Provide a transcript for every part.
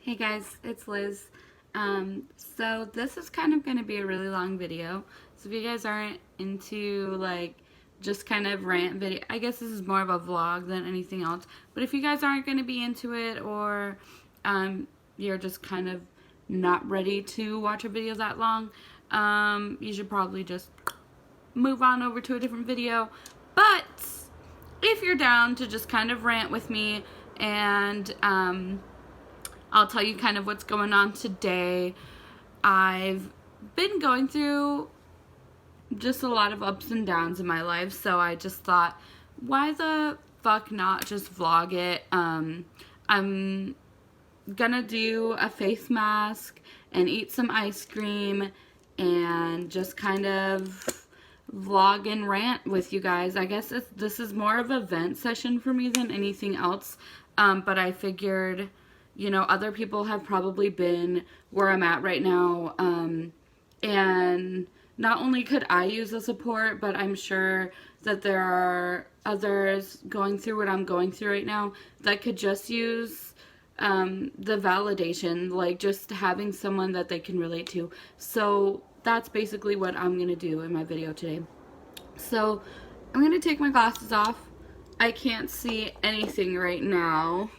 Hey guys, it's Liz. So this is kind of going to be a really long video. So if you guys aren't into like just kind of rant video, I guess this is more of a vlog than anything else. But if you guys aren't going to be into it, or you're just kind of not ready to watch a video that long, you should probably just move on over to a different video. But if you're down to just kind of rant with me, and I'll tell you kind of what's going on today. I've been going through just a lot of ups and downs in my life, so I just thought, why the fuck not just vlog it? I'm gonna do a face mask and eat some ice cream and just kind of vlog and rant with you guys. I guess this is more of a vent session for me than anything else, but I figured, you know, other people have probably been where I'm at right now, and not only could I use the support, but I'm sure that there are others going through what I'm going through right now that could just use the validation, like just having someone that they can relate to. So that's basically what I'm going to do in my video today. So I'm going to take my glasses off. I can't see anything right now.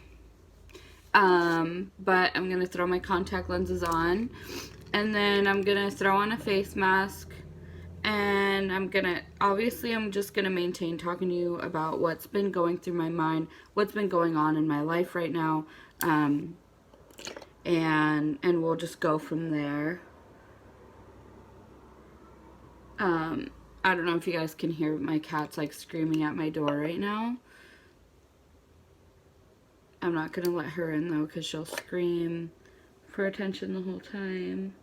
But I'm gonna throw my contact lenses on, and then I'm gonna throw on a face mask, and I'm just gonna maintain talking to you about what's been going through my mind, what's been going on in my life right now, and we'll just go from there. I don't know if you guys can hear my cat's like screaming at my door right now. I'm not going to let her in though, because she'll scream for attention the whole time.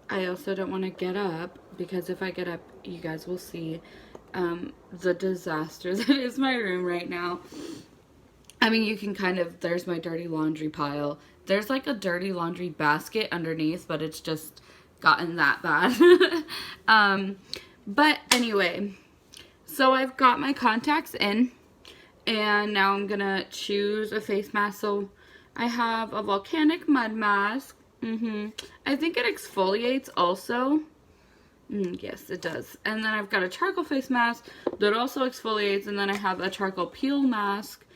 I also don't want to get up, because if I get up, you guys will see the disaster that is my room right now. I mean, you can kind of, there's my dirty laundry pile. There's like a dirty laundry basket underneath, but it's just gotten that bad. But anyway, so I've got my contacts in. And now I'm gonna choose a face mask. So I have a volcanic mud mask. I think it exfoliates also. Yes, it does. And then I've got a charcoal face mask that also exfoliates. And then I have a charcoal peel mask.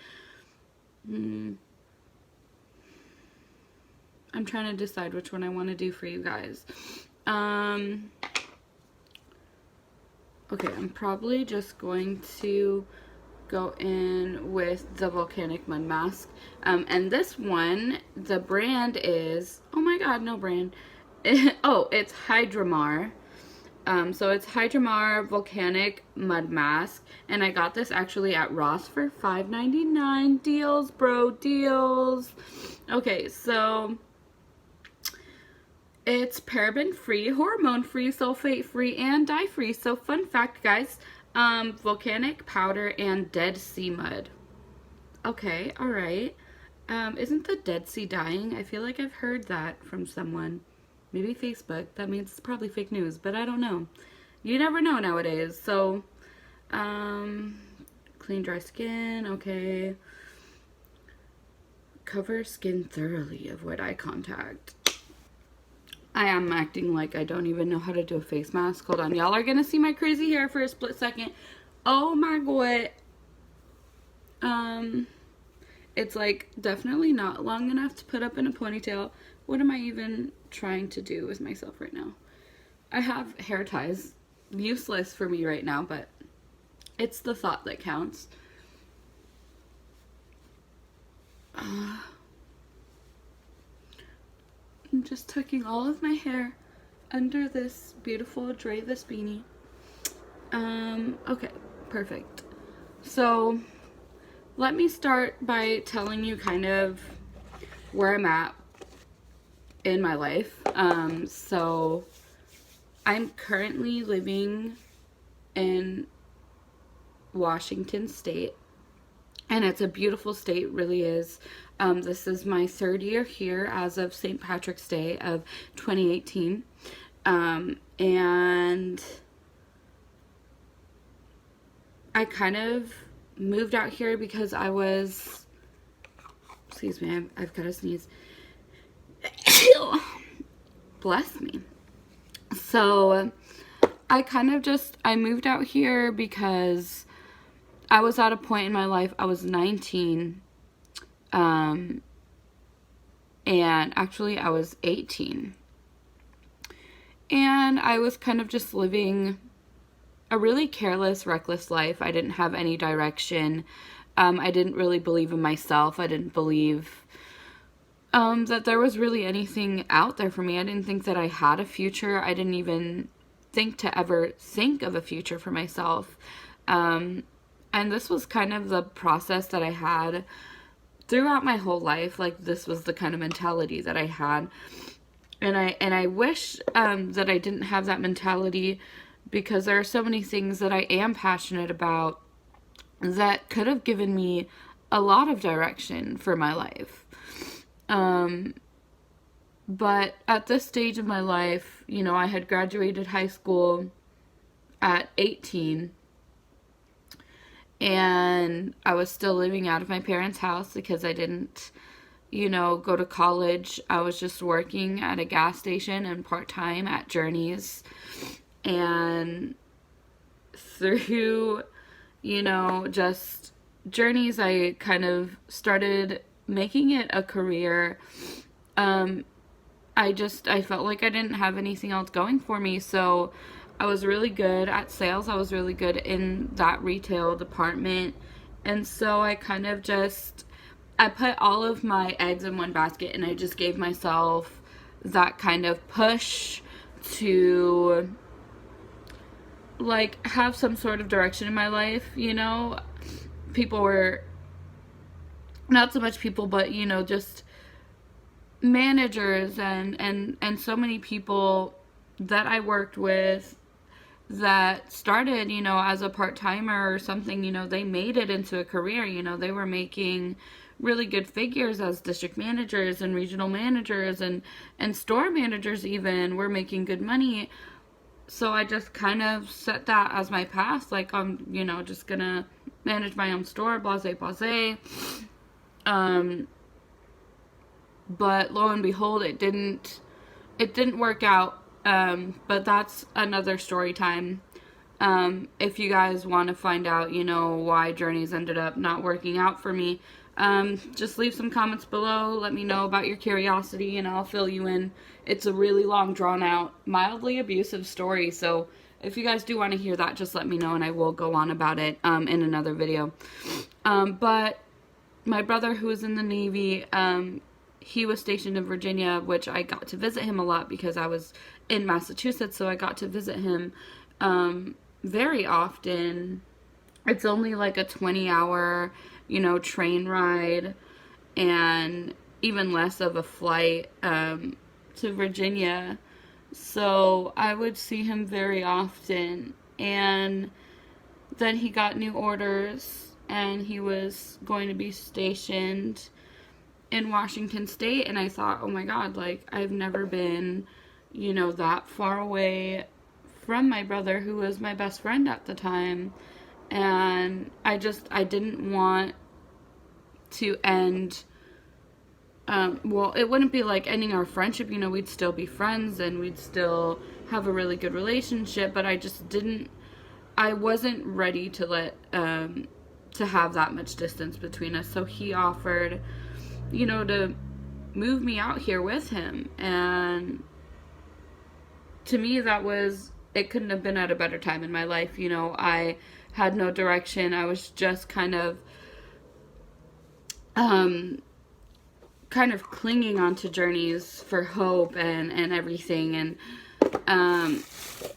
I'm trying to decide which one I want to do for you guys. Okay, I'm probably just going to go in with the volcanic mud mask, and this one, the brand is, oh my god, no brand. Oh, it's Hydramar. So it's Hydramar volcanic mud mask, and I got this actually at Ross for $5.99. Deals, bro, deals. Okay, so it's paraben free, hormone free, sulfate free, and dye free. So fun fact, guys, volcanic powder and Dead Sea mud. Okay, alright. Isn't the Dead Sea dying? I feel like I've heard that from someone. Maybe Facebook. That means it's probably fake news, but I don't know. You never know nowadays. So, clean dry skin, okay. Cover skin thoroughly, avoid eye contact. I am acting like I don't even know how to do a face mask. Hold on. Y'all are going to see my crazy hair for a split second. Oh my god. It's like definitely not long enough to put up in a ponytail. What am I even trying to do with myself right now? I have hair ties. Useless for me right now, but it's the thought that counts. I'm just tucking all of my hair under this beautiful Dravis beanie. Okay, perfect. So, let me start by telling you kind of where I'm at in my life. So, I'm currently living in Washington State, and it's a beautiful state, really is. This is my third year here as of St. Patrick's Day of 2018. And I kind of moved out here because I was excuse me, I've got to sneeze. Bless me. So I kind of I moved out here because I was at a point in my life, I was 19, and actually I was 18, and I was kind of just living a really careless, reckless life. I didn't have any direction. I didn't really believe in myself. I didn't believe that there was really anything out there for me. I didn't think that I had a future. I didn't even think to ever think of a future for myself. And this was kind of the process that I had throughout my whole life. Like, this was the kind of mentality that I had. And I wish that I didn't have that mentality, because there are so many things that I am passionate about that could have given me a lot of direction for my life. But at this stage of my life, you know, I had graduated high school at 18, and I was still living out of my parents' house because I didn't, you know, go to college. I was just working at a gas station and part-time at Journeys. And through, you know, just Journeys, I kind of started making it a career. I felt like I didn't have anything else going for me, so I was really good at sales. I was really good in that retail department, and so I kind of I put all of my eggs in one basket, and I just gave myself that kind of push to, like, have some sort of direction in my life, you know. People were, not so much people, but, you know, just managers and so many people that I worked with that started, you know, as a part-timer or something, you know, they made it into a career. You know, they were making really good figures as district managers and regional managers and store managers even were making good money. So I just kind of set that as my path, like, I'm, you know, just gonna manage my own store, blase blase. But lo and behold, it didn't work out. But that's another story time. If you guys want to find out, you know, why Journeys ended up not working out for me, just leave some comments below. Let me know about your curiosity, and I'll fill you in. It's a really long, drawn out, mildly abusive story. So if you guys do want to hear that, just let me know, and I will go on about it in another video. But my brother, who was in the Navy, he was stationed in Virginia, which I got to visit him a lot because I was in Massachusetts, so I got to visit him very often. It's only like a 20-hour, you know, train ride, and even less of a flight to Virginia. So I would see him very often, and then he got new orders, and he was going to be stationed in Washington State, and I thought, oh my god, like, I've never been, you know, that far away from my brother, who was my best friend at the time. And I didn't want to end, well, it wouldn't be like ending our friendship, you know, we'd still be friends and we'd still have a really good relationship, but I wasn't ready to to have that much distance between us. So he offered, you know, to move me out here with him, and to me, it couldn't have been at a better time in my life. You know, I had no direction. I was just kind of clinging onto Journeys for hope and everything. And,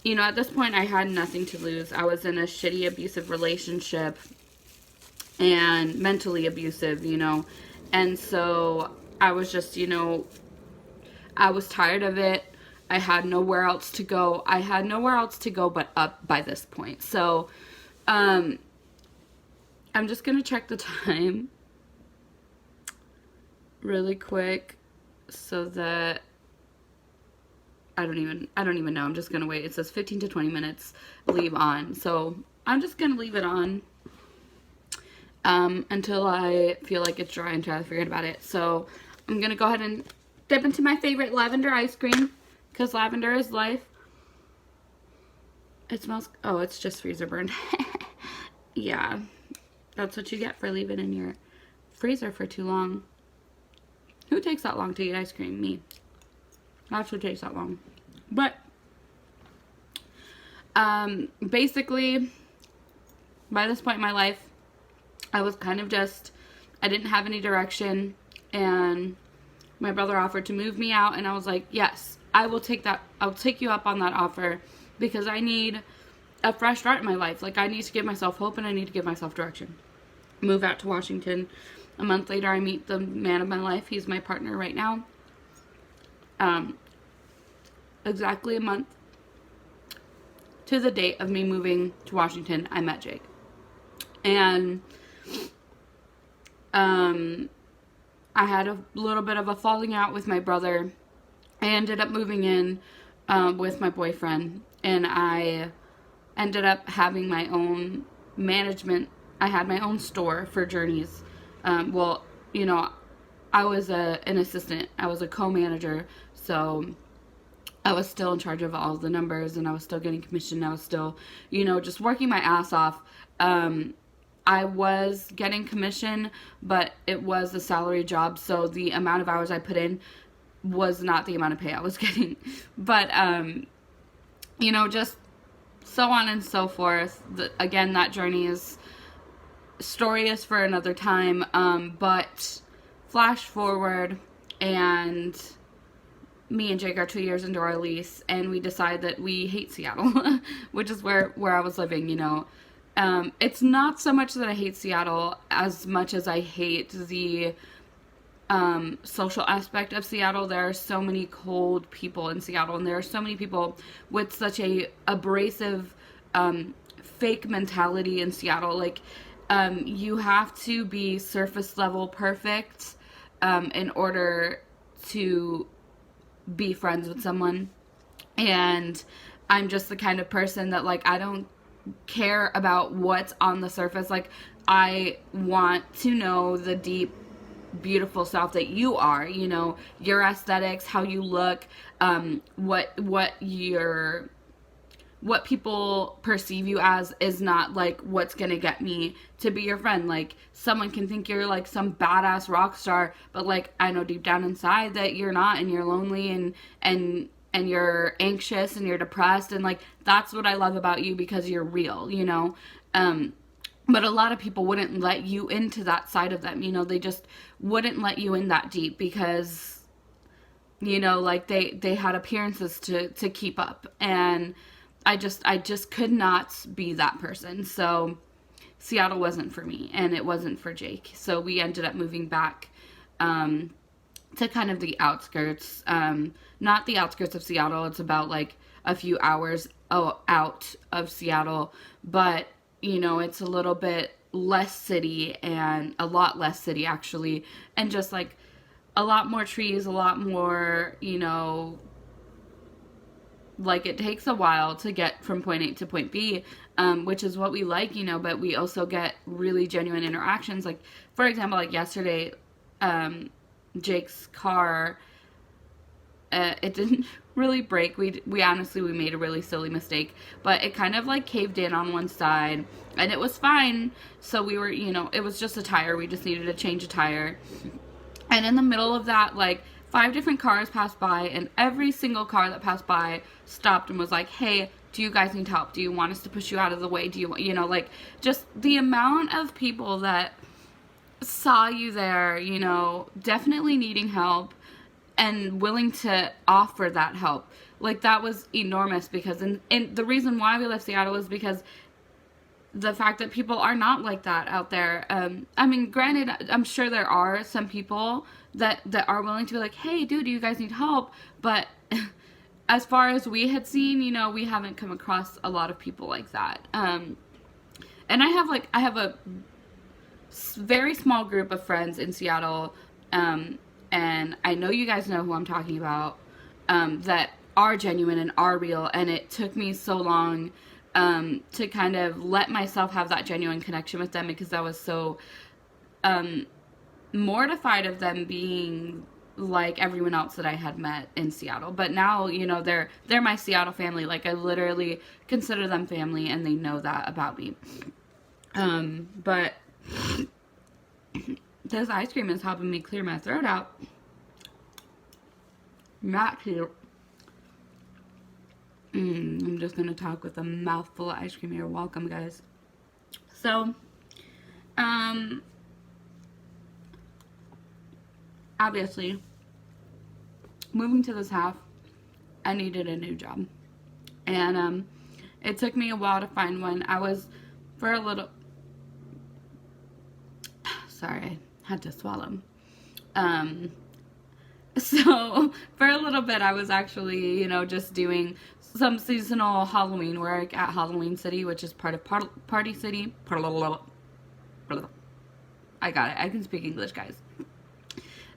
you know, at this point, I had nothing to lose. I was in a shitty, abusive relationship, and mentally abusive, you know. And so I was just, you know, I was tired of it. I had nowhere else to go. I had nowhere else to go but up by this point. So, I'm just going to check the time really quick so that I don't even know. I'm just going to wait. It says 15 to 20 minutes leave on. So I'm just going to leave it on. until I feel like it's dry and I forget about it. So I'm going to go ahead and dip into my favorite lavender ice cream, because lavender is life. It smells, oh, it's just freezer burned. Yeah, that's what you get for leaving in your freezer for too long. Who takes that long to eat ice cream? Me. That's who takes that long. But basically, by this point in my life, I was kind of just, I didn't have any direction, and my brother offered to move me out, and I was like, yes, I will take that, I'll take you up on that offer, because I need a fresh start in my life. Like, I need to give myself hope, and I need to give myself direction. Move out to Washington. A month later, I meet the man of my life. He's my partner right now. Exactly a month to the date of me moving to Washington, I met Jake. And I had a little bit of a falling out with my brother. I ended up moving in with my boyfriend, and I ended up having my own management. I had my own store for Journeys. Well, you know, I was an assistant. I was a co-manager, so I was still in charge of all the numbers, and I was still getting commission. I was still, you know, just working my ass off. I was getting commission, but it was a salary job, so the amount of hours I put in was not the amount of pay I was getting. But, you know, just so on and so forth. Again, that story is for another time, but flash forward, and me and Jake are 2 years into our lease, and we decide that we hate Seattle, which is where I was living, you know. It's not so much that I hate Seattle as much as I hate the social aspect of Seattle. There are so many cold people in Seattle, and there are so many people with such a abrasive fake mentality in Seattle. Like, you have to be surface level perfect in order to be friends with someone. And I'm just the kind of person that, like, I don't care about what's on the surface. Like, I want to know the deep, beautiful self that you are, you know, your aesthetics, how you look, what people perceive you as is not like what's gonna get me to be your friend. Like, someone can think you're like some badass rock star, but like, I know deep down inside that you're not, and you're lonely, and you're anxious, and you're depressed, and like, that's what I love about you, because you're real, you know. But a lot of people wouldn't let you into that side of them, you know. They just wouldn't let you in that deep, because, you know, like, they had appearances to keep up, and I just could not be that person. So Seattle wasn't for me, and it wasn't for Jake. So we ended up moving back to kind of the outskirts. Not the outskirts of Seattle. It's about like a few hours out of Seattle. But, you know, it's a little bit less city, and a lot less city actually. And just like a lot more trees, a lot more, you know, like, it takes a while to get from point A to point B, which is what we like, you know, but we also get really genuine interactions. Like, for example, like yesterday, Jake's car, it didn't really break. We honestly, we made a really silly mistake, but it kind of like caved in on one side, and it was fine. So we were, you know, it was just a tire. We just needed to change a tire. And in the middle of that, like, 5 different cars passed by, and every single car that passed by stopped and was like, hey, do you guys need help? Do you want us to push you out of the way? Do you want, you know, like, just the amount of people that saw you there, you know, definitely needing help and willing to offer that help. Like, that was enormous, because, and the reason why we left Seattle is because the fact that people are not like that out there. I mean, granted, I'm sure there are some people that are willing to be like, hey, dude, do you guys need help? But as far as we had seen, you know, we haven't come across a lot of people like that. And I have a very small group of friends in Seattle, and I know you guys know who I'm talking about, that are genuine and are real, and it took me so long to kind of let myself have that genuine connection with them, because I was so mortified of them being like everyone else that I had met in Seattle. But now, you know, they're my Seattle family. Like, I literally consider them family, and they know that about me. But this ice cream is helping me clear my throat out. Not cute. I'm just gonna talk with a mouthful of ice cream. You're welcome, guys. So, obviously, moving to this house, I needed a new job. And, it took me a while to find one. I was, for a little, sorry, I had to swallow. So, for a little bit, I was actually, you know, just doing some seasonal Halloween work at Halloween City, which is part of Party City. I got it. I can speak English, guys.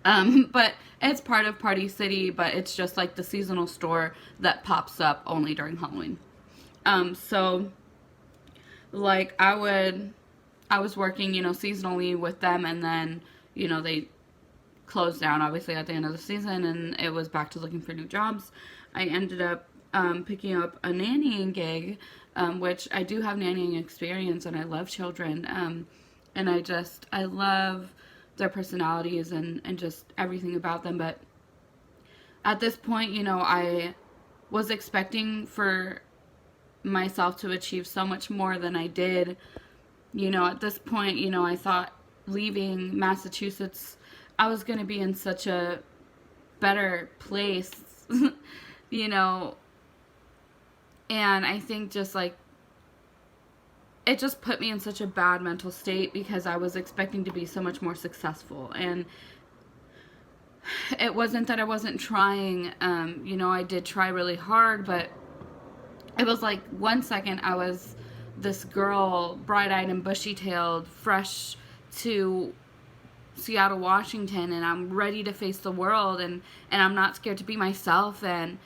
But it's part of Party City, but it's just like the seasonal store that pops up only during Halloween. So, like, I was working, you know, seasonally with them, and then, you know, they closed down, obviously, at the end of the season, and it was back to looking for new jobs. I ended up picking up a nannying gig, which I do have nannying experience, and I love children, and I love their personalities and just everything about them. But at this point, you know, I was expecting for myself to achieve so much more than I did. You know, at this point, you know, I thought leaving Massachusetts, I was going to be in such a better place, you know, and I think just like, it just put me in such a bad mental state, because I was expecting to be so much more successful. And it wasn't that I wasn't trying, you know, I did try really hard, but it was like 1 second I was this girl, bright-eyed and bushy-tailed, fresh to Seattle, Washington, and I'm ready to face the world, and I'm not scared to be myself, and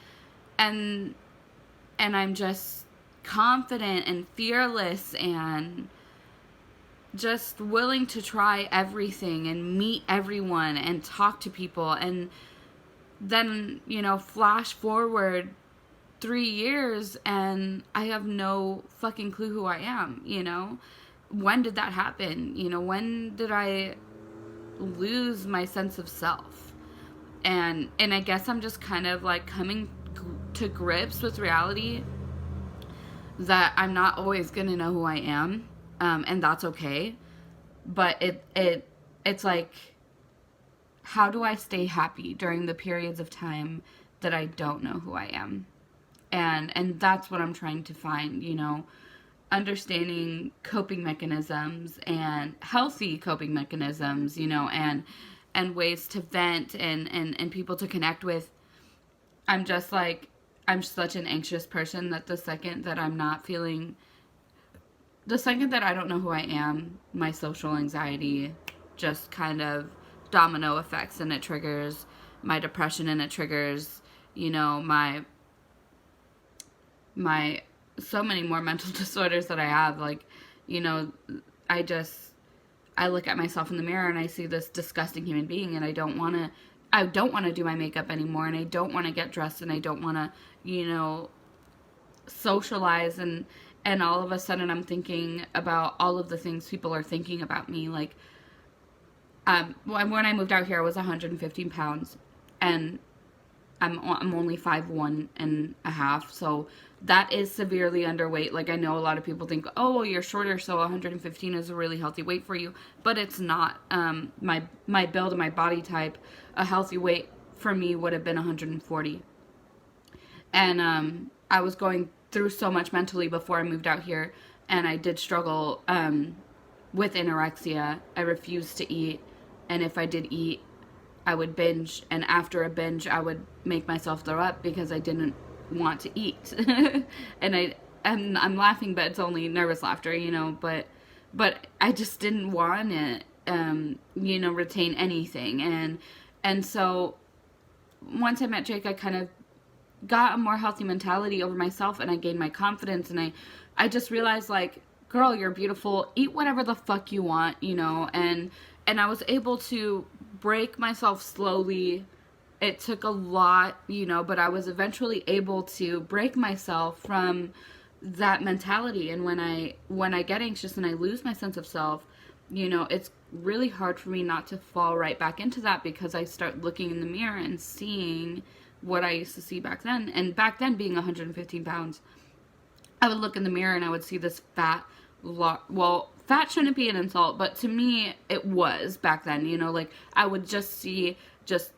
I'm just confident and fearless and just willing to try everything and meet everyone and talk to people. And then, you know, flash forward 3 years and I have no fucking clue who I am, you know? When did that happen? You know, when did I lose my sense of self? And I guess I'm just kind of like coming to grips with reality that I'm not always gonna know who I am, and that's okay. But it's like, how do I stay happy during the periods of time that I don't know who I am? And that's what I'm trying to find, you know, understanding coping mechanisms and healthy coping mechanisms, you know, and ways to vent and people to connect with. I'm just like, I'm such an anxious person that the second that I don't know who I am, my social anxiety just kind of domino effects, and it triggers my depression, and it triggers, you know, my so many more mental disorders that I have. Like, you know, I look at myself in the mirror and I see this disgusting human being, and I don't want to do my makeup anymore, and I don't want to get dressed, and I don't want to, you know, socialize, and all of a sudden I'm thinking about all of the things people are thinking about me. Like, when I moved out here, I was 115 pounds, and I'm only 5'1.5", so that is severely underweight. Like, I know a lot of people think, oh, well, you're shorter, so 115 is a really healthy weight for you, but it's not. My build and my body type, a healthy weight for me would have been 140. And I was going through so much mentally before I moved out here, and I did struggle with anorexia. I refused to eat, and if I did eat, I would binge, and after a binge, I would make myself throw up because I didn't want to eat. And I'm laughing, but it's only nervous laughter, you know, but I just didn't want to, you know, retain anything. And so once I met Jake, I kind of got a more healthy mentality over myself, and I gained my confidence, and I just realized, like, girl, you're beautiful, eat whatever the fuck you want, you know, and I was able to break myself slowly. It took a lot, you know, but I was eventually able to break myself from that mentality. And when I get anxious and I lose my sense of self, you know, it's really hard for me not to fall right back into that, because I start looking in the mirror and seeing what I used to see back then. And back then, being 115 pounds, I would look in the mirror and I would see this fat, well, fat shouldn't be an insult, but to me, it was back then, you know, like, I would just see just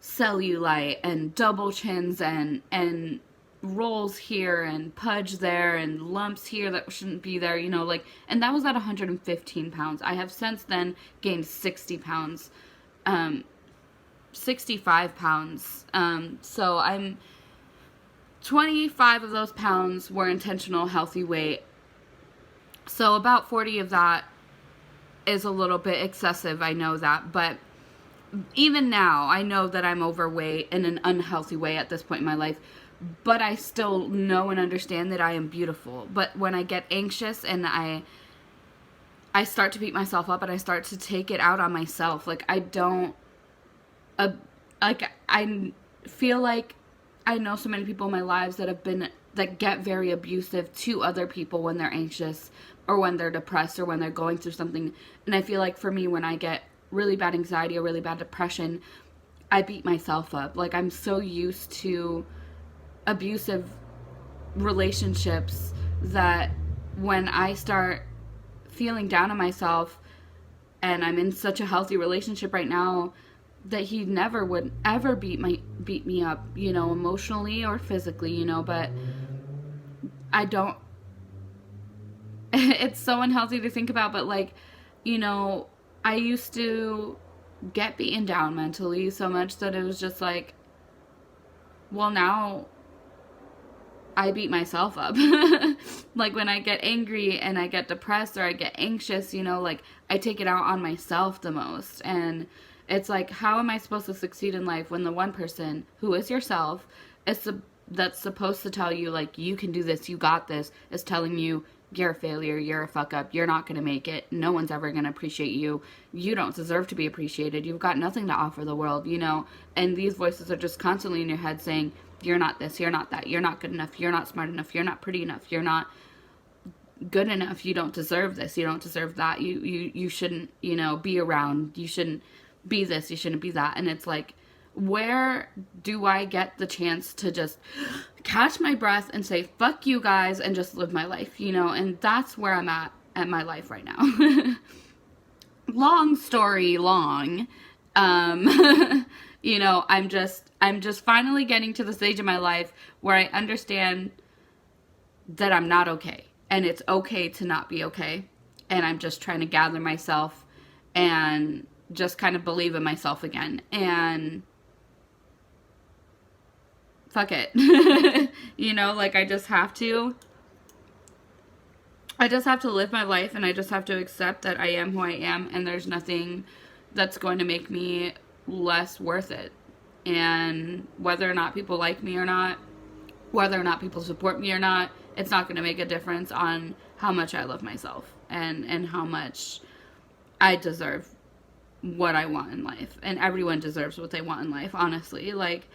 cellulite and double chins and rolls here and pudge there and lumps here that shouldn't be there, you know, like, and that was at 115 pounds. I have since then gained 60 pounds, 65 pounds. So I'm 25 of those pounds were intentional healthy weight. So about 40 of that is a little bit excessive. I know that, but even now, I know that I'm overweight in an unhealthy way at this point in my life, but I still know and understand that I am beautiful. But when I get anxious and I start to beat myself up and I start to take it out on myself, like, I don't, like, I feel like I know so many people in my lives that get very abusive to other people when they're anxious or when they're depressed or when they're going through something. And I feel like for me, when I get really bad anxiety or really bad depression, I beat myself up. Like, I'm so used to abusive relationships that when I start feeling down on myself, and I'm in such a healthy relationship right now, that he never would ever beat me up, you know, emotionally or physically, you know, but I don't, it's so unhealthy to think about, but, like, you know, I used to get beaten down mentally so much that it was just like, well, now I beat myself up. Like, when I get angry and I get depressed or I get anxious, you know, like, I take it out on myself the most. And it's like, how am I supposed to succeed in life when the one person who is yourself that's supposed to tell you, like, you can do this, you got this, is telling you you're a failure, you're a fuck up, you're not going to make it, no one's ever going to appreciate you, you don't deserve to be appreciated, you've got nothing to offer the world, you know? And these voices are just constantly in your head saying, you're not this, you're not that, you're not good enough, you're not smart enough, you're not pretty enough, you're not good enough, you don't deserve this, you don't deserve that, you shouldn't, you know, be around, you shouldn't be this, you shouldn't be that. And it's like, where do I get the chance to just catch my breath and say, fuck you guys, and just live my life, you know? And that's where I'm at my life right now. Long story long. You know, I'm just finally getting to the stage in my life where I understand that I'm not okay. And it's okay to not be okay. And I'm just trying to gather myself and just kind of believe in myself again. And fuck it. You know, like, I just have to live my life, and I just have to accept that I am who I am, and there's nothing that's going to make me less worth it. And whether or not people like me or not, whether or not people support me or not, it's not going to make a difference on how much I love myself and how much I deserve what I want in life. And everyone deserves what they want in life, honestly. Like,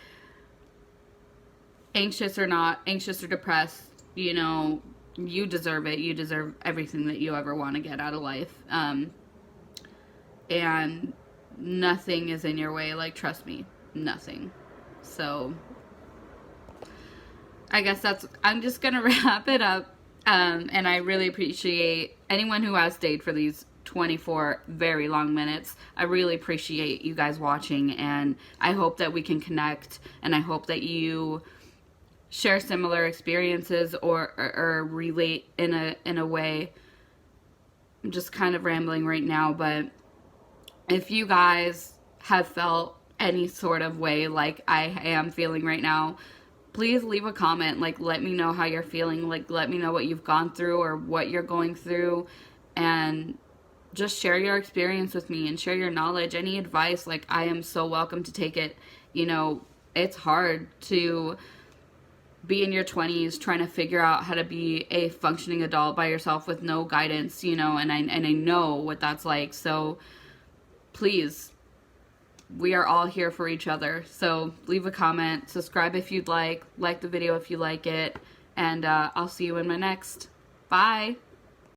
anxious or not, anxious or depressed, you know, you deserve it. You deserve everything that you ever want to get out of life. And nothing is in your way. Like, trust me, nothing. So I guess I'm just going to wrap it up. And I really appreciate anyone who has stayed for these 24 very long minutes. I really appreciate you guys watching, and I hope that we can connect, and I hope that you share similar experiences or relate in a way. I'm just kind of rambling right now, but if you guys have felt any sort of way like I am feeling right now, please leave a comment. Like, let me know how you're feeling. Like, let me know what you've gone through or what you're going through, and just share your experience with me and share your knowledge, any advice. Like, I am so welcome to take it. You know, it's hard to be in your 20s trying to figure out how to be a functioning adult by yourself with no guidance, you know, and I know what that's like. So please, we are all here for each other. So leave a comment, subscribe if you'd like the video if you like it, and I'll see you in my next. Bye.